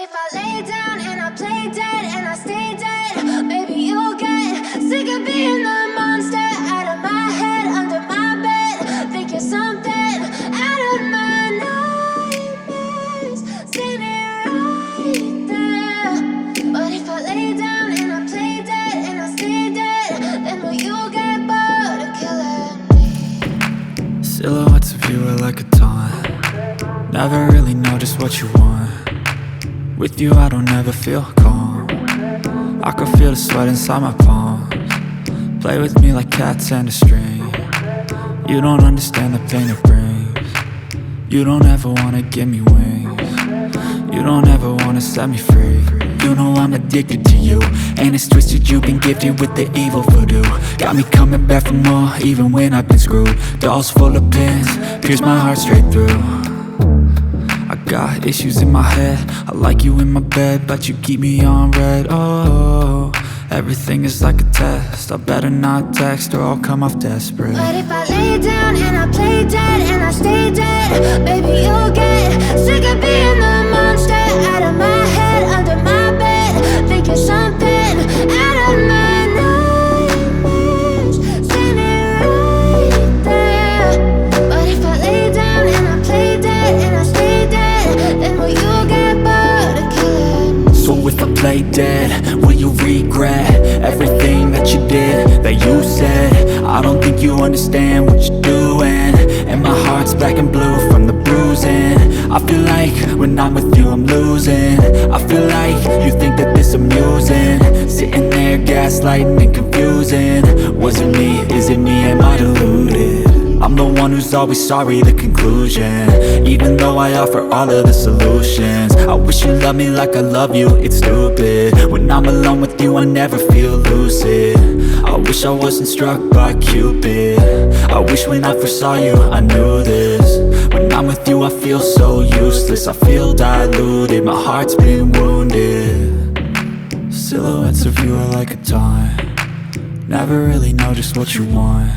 if I lay down and I play dead and I stay dead, maybe you'll get sick of being the monster out of my head, under my bed. Think you're something out of my nightmares, standing right there. But if I lay down and I play dead and I stay dead, then will you get bored of killing me? Silhouettes of you are like a taunt. Never really know just what you want. With you I don't ever feel calm. I can feel the sweat inside my palms. Play with me like cats and a string. You don't understand the pain it brings. You don't ever wanna give me wings. You don't ever wanna set me free. You know I'm addicted to you, and it's twisted, you've been gifted with the evil voodoo. Got me coming back for more, even when I've been screwed. Dolls full of pins, pierce my heart straight through. I got issues in my head, I like you in my bed, but you keep me on red. Oh, everything is like a test, I better not text or I'll come off desperate. But if I lay down and I play dead and I stay dead, baby you'll get sick of being the monster out of my head, under my bed. Think you're something out of my nightmares, standing right there. But if I lay down and I play dead and I stay dead, then will you get bored of killing me? So if I play dead, will you regret everything that you did, that you said? I don't think you understand what you're doing, and my heart's black and blue from the bruising. I feel like when I'm with you I'm losing. I feel like you think that this amusing, sitting there gaslighting and confusing. Was it me? Is it me? Am I deluded? I'm the one who's always sorry, the conclusion, even though I offer all of the solutions. I wish you loved me like I love you, it's stupid. When I'm alone with you I never feel lucid. I wish I wasn't struck by Cupid. I wish when I first saw you I knew this. When I'm with you I feel so useless, I feel diluted, my heart's been wounded. Silhouettes of you are like a taunt. Never really know just what you want.